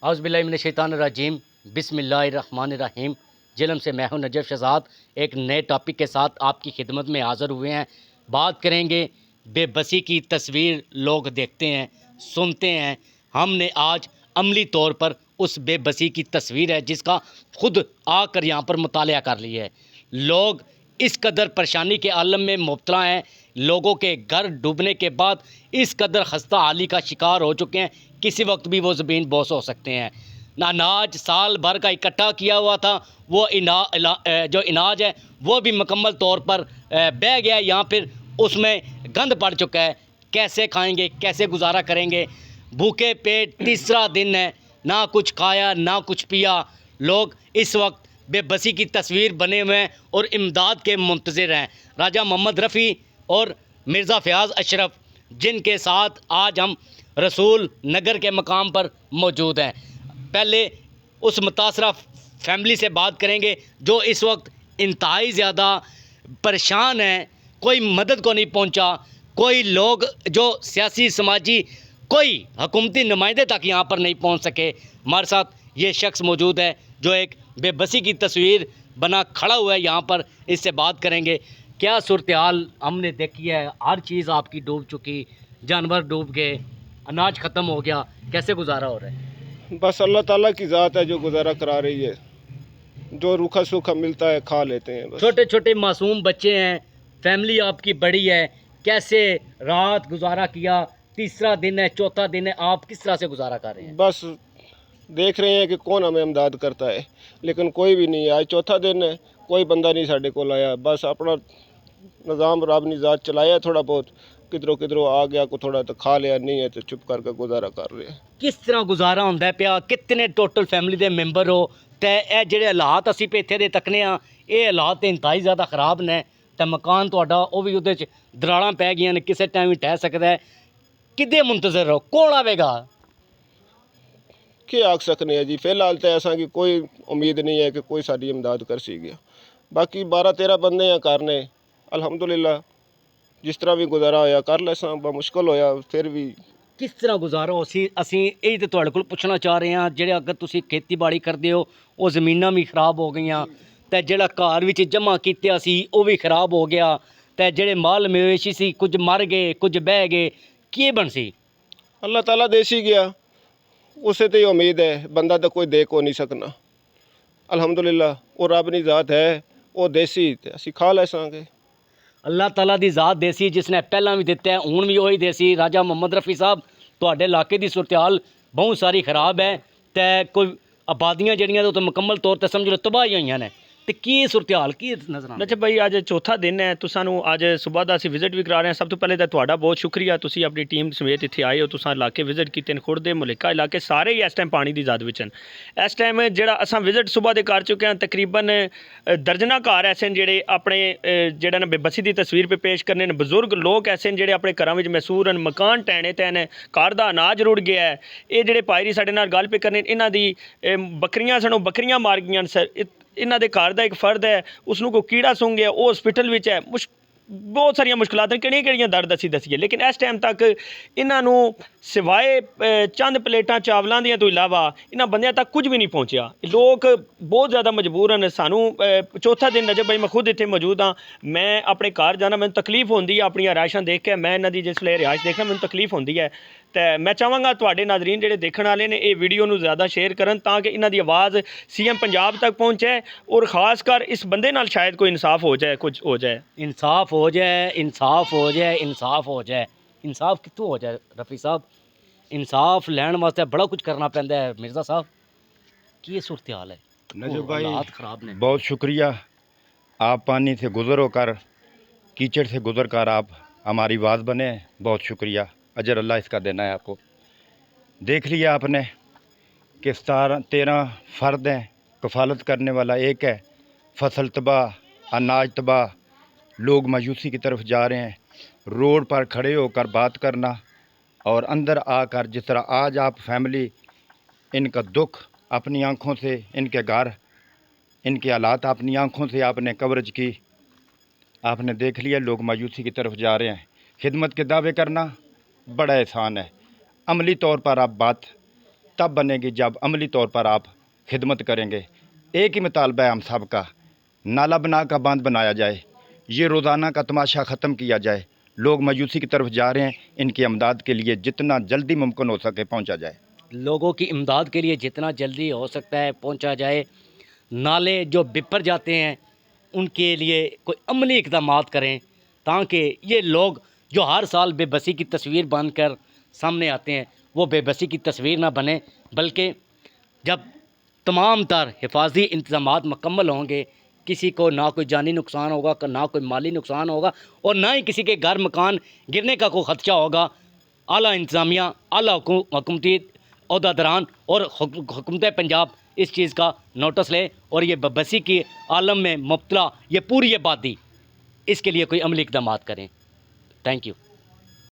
औज़ बिल्लाहि मिनश शैतानिर रजीम, बिस्मिल्लाहिर्रहमानिर्रहीम। जिलम से मैं हूं नजफ शहजाद। एक नए टॉपिक के साथ आपकी खिदमत में हाज़िर हुए हैं। बात करेंगे बेबसी की तस्वीर लोग देखते हैं, सुनते हैं। हमने आज अमली तौर पर उस बेबसी की तस्वीर है जिसका खुद आकर यहाँ पर मुतालिया कर लिया है। लोग इस कदर परेशानी के आलम में मुब्तला हैं, लोगों के घर डूबने के बाद इस कदर खस्ता हाली का शिकार हो चुके हैं, किसी वक्त भी वो ज़मीन बोस हो सकते हैं। अनाज साल भर का इकट्ठा किया हुआ था, वो जो अनाज है वो भी मुकम्मल तौर पर बह गया है, यहाँ पर उसमें गंद पड़ चुका है। कैसे खाएंगे, कैसे गुजारा करेंगे? भूखे पेट तीसरा दिन है, ना कुछ खाया ना कुछ पिया। लोग इस वक्त बेबसी की तस्वीर बने हुए हैं और इमदाद के मुंतज़िर हैं। राजा मोहम्मद रफ़ी और मिर्ज़ा फ़याज़ अशरफ, जिनके साथ आज हम रसूल नगर के मकाम पर मौजूद हैं। पहले उस मुतासरा फैमिली से बात करेंगे जो इस वक्त इंतहाई ज़्यादा परेशान हैं, कोई मदद को नहीं पहुंचा। कोई लोग जो सियासी समाजी कोई हुकूमती नुमाइंदे तक यहाँ पर नहीं पहुँच सके। हमारे साथ ये शख्स मौजूद है जो एक बेबसी की तस्वीर बना खड़ा हुआ है यहाँ पर, इससे बात करेंगे। क्या सूरत हाल हमने देखी है, हर चीज़ आपकी डूब चुकी, जानवर डूब गए, अनाज ख़त्म हो गया, कैसे गुजारा हो रहा है? बस अल्लाह ताला की ज़ात है जो गुजारा करा रही है, जो रूखा सूखा मिलता है खा लेते हैं बस। छोटे छोटे मासूम बच्चे हैं, फैमिली आपकी बड़ी है, कैसे रात गुजारा किया? तीसरा दिन है, चौथा दिन है, आप किस तरह से गुजारा कर रहे हैं? बस देख रहे हैं कि कौन हमें इमदाद करता है, लेकिन कोई भी नहीं है। आज चौथा दिन है, कोई बंदा नहीं साढ़े को आया। बस अपना निज़ाम रब ने ज़ात चलाया, थोड़ा बहुत किधरों आ गया, को थोड़ा तो खा लिया, नहीं है तो चुप करके गुजारा कर रहे हैं। किस तरह गुजारा होंदा पिया? कितने टोटल फैमिली दे मैंबर हो? ते ए जेह्ड़े हालात असीं इत्थे दे तकने आ, ये हालात इंतहाई ज़्यादा ख़राब ने, ते मकान तुहाडा वो भी उहदे च दराड़ां पै गईयां ने, किसे टाइम भी ढह सकदा है। किदे मुंतज़र रहो, कौन आवेगा? क्या आख सकने हैं जी, फिलहाल तो ऐसा कि कोई उम्मीद नहीं है कि कोई साड़ी इमदाद कर सी गया। बाकी 12-13 बंदे हैं करने, अलहमदुलिल्लाह जिस तरह भी गुजारा होया कर लैसा। मुश्किल होया फिर भी। किस तरह गुजारा हो? ਅਸੀਂ ਇਹ ਤੇ ਤੁਹਾਡੇ ਕੋਲ ਪੁੱਛਣਾ ਚਾਹ ਰਹੇ ਹਾਂ, ਜਿਹੜੇ ਅਗਰ ਤੁਸੀਂ ਖੇਤੀਬਾੜੀ ਕਰਦੇ ਹੋ ਉਹ ਜ਼ਮੀਨਾਂ ਵੀ ਖਰਾਬ ਹੋ ਗਈਆਂ, ਤੇ ਜਿਹੜਾ ਘਰ ਵਿੱਚ ਜਮ੍ਹਾਂ ਕੀਤਾ ਸੀ ਉਹ ਵੀ ਖਰਾਬ ਹੋ ਗਿਆ, ਤੇ ਜਿਹੜੇ ਮਾਲ ਮਵੇਸ਼ੀ ਸੀ ਕੁਝ ਮਰ ਗਏ, ਕੁਝ ਬਹਿ ਗਏ, ਕੀ ਬਣ ਸੀ? अल्लाह ताला देसी गया, उसे तो ही उम्मीद है, बंदा तो कोई दे को नहीं सकना। अल्हम्दुलिल्लाह वो रब की ज़ात है, वो देसी ते असी खा लै सांगे। ਅੱਲਾਹ ਤਾਲਾ ਦੀ ਜ਼ਾਤ ਦੇਸੀ, ਜਿਸਨੇ ਪਹਿਲਾਂ ਵੀ ਦਿੱਤਾ ਹੈ ਹੁਣ ਵੀ ਉਹੀ ਦੇਸੀ। ਰਾਜਾ ਮੁਹੰਮਦ ਰਫੀ ਸਾਹਿਬ, ਤੁਹਾਡੇ ਇਲਾਕੇ ਦੀ ਸੂਰਤ ਹਾਲ ਬਹੁਤ ਸਾਰੀ ਖਰਾਬ ਹੈ, ਤੇ ਕੋਈ ਆਬਾਦੀਆਂ ਜਿਹੜੀਆਂ ਉਹ ਤਾਂ ਮੁਕੰਮਲ ਤੌਰ ਤੇ ਸਮਝ ਲਓ ਤਬਾਹ ਹੋਈਆਂ ਨੇ, ਤੇ ਕੀ ਸੂਰਤ ਹਾਲ ਕੀ ਨਜ਼ਰ ਆਉਂਦਾ? अच्छा भाई, अज चौथा दिन है, तुसां नूं अज सुबह का असीं विजिट भी करा रहे हैं। सब तो पहले तो तुहाडा बहुत शुक्रिया, तुसीं अपनी टीम समेत इत्थे आए हो, तुसां इलाके विजिट कीते ने। खुर्द दे मुल्का इलाके सारे ही इस टाइम पानी की ज़द विच न। इस टाइम जिहड़ा असां विजिट सुबह दे कर चुके हैं, तकरीबन दर्जनां घर ऐसे न जिहड़े अपने जिहड़ा ना बेबसी की तस्वीर पे पेश करने न। बजुर्ग लोग ऐसे न जिहड़े अपने घरां विच महसूर न, मकान टैने ते न, घर दा अनाज रुड़ गया है। ये जिहड़े भाई साडे नाल गल पे करने, इन्हां दी बकरियां सन, ओह बकरियां मार गईयां न। इन्हां दे घर दा एक फर्द है, उसनूं कोई कीड़ा सुंघ गया, वो हॉस्पिटल विच है। बहुत सारिया मुश्किलात ने, किहड़ियां दर्द असीं दसीए, लेकिन इस टाइम तक इन्हां नूं सिवाए चंद प्लेटां चावलां दियां तो इलावा इन्हां बंदियां तक कुछ भी नहीं पहुंचिया। लोग बहुत ज़्यादा मजबूर हैं। सानूं चौथा दिन नजर भाई, मैं खुद इत्थे मौजूद हाँ। मैं अपने घर जाना, मैनूं तकलीफ होंदी है अपनी रिहायशां देख के। मैं इन्हां दी जिसले रिहायश देखना मैनूं तकलीफ होंदी है, तो मैं चाहांगा तुहाडे नाज़रीन जिहड़े देखण वाले ने ये वीडियो नूं ज़्यादा शेयर करन, ताकि इन्हां दी आवाज़ CM पंजाब तक पहुँचे और ख़ास कर इस बंदे नाल शायद कोई इंसाफ हो जाए, कुछ हो जाए, इंसाफ हो जाए, इंसाफ हो जाए, इंसाफ हो जाए। इंसाफ कित्थों हो जाए रफ़ी साहब? इंसाफ लैण वास्ते बड़ा कुछ करना पैंदा है। मिर्ज़ा साहब, की सूरत हाल है? नजर भाई, हालात ख़राब ने। बहुत शुक्रिया, आप पानी से गुज़र होकर, कीचड़ से गुज़र कर आप हमारी आवाज़ बने। बहुत शुक्रिया, अजर अल्लाह इसका देना है आपको। देख लिया आपने कि 13 फ़र्द हैं, कफ़ालत करने वाला एक है। फसल तबाह, अनाज तबाह, लोग मायूसी की तरफ जा रहे हैं। रोड पर खड़े होकर बात करना और अंदर आकर जिस तरह आज आप फैमिली इनका दुख अपनी आँखों से, इनके घर, इनके हालात अपनी आँखों से आपने कवरेज की, आपने देख लिया। लोग मायूसी की तरफ जा रहे हैं। खिदमत के दावे करना बड़ा एहसान है, अमली तौर पर आप बात तब बनेगी जब अमली तौर पर आप खिदमत करेंगे। एक ही मुतालबा है हम सब का, नाला बना का बांध बनाया जाए, ये रोज़ाना का तमाशा ख़त्म किया जाए। लोग मायूसी की तरफ जा रहे हैं, इनकी इमदाद के लिए जितना जल्दी मुमकिन हो सके पहुंचा जाए। लोगों की इमदाद के लिए जितना जल्दी हो सकता है पहुंचा जाए। नाले जो बिपर जाते हैं उनके लिए कोई अमली इक़दाम करें, ताकि ये लोग जो हर साल बेबसी की तस्वीर बन कर सामने आते हैं वो बेबसी की तस्वीर ना बने, बल्कि जब तमाम तर हिफाजी इंतज़ामात मुकम्मल होंगे, किसी को ना कोई जानी नुकसान होगा, ना कोई माली नुकसान होगा, और ना ही किसी के घर मकान गिरने का कोई ख़दशा होगा। आला इंतज़ामिया, आला हुकूमती अहदेदारान और हुकूमत पंजाब इस चीज़ का नोटिस ले और ये बेबसी की आलम में मुब्तला ये पूरी आबादी इसके लिए कोई अमली इक़दाम करें। Thank you.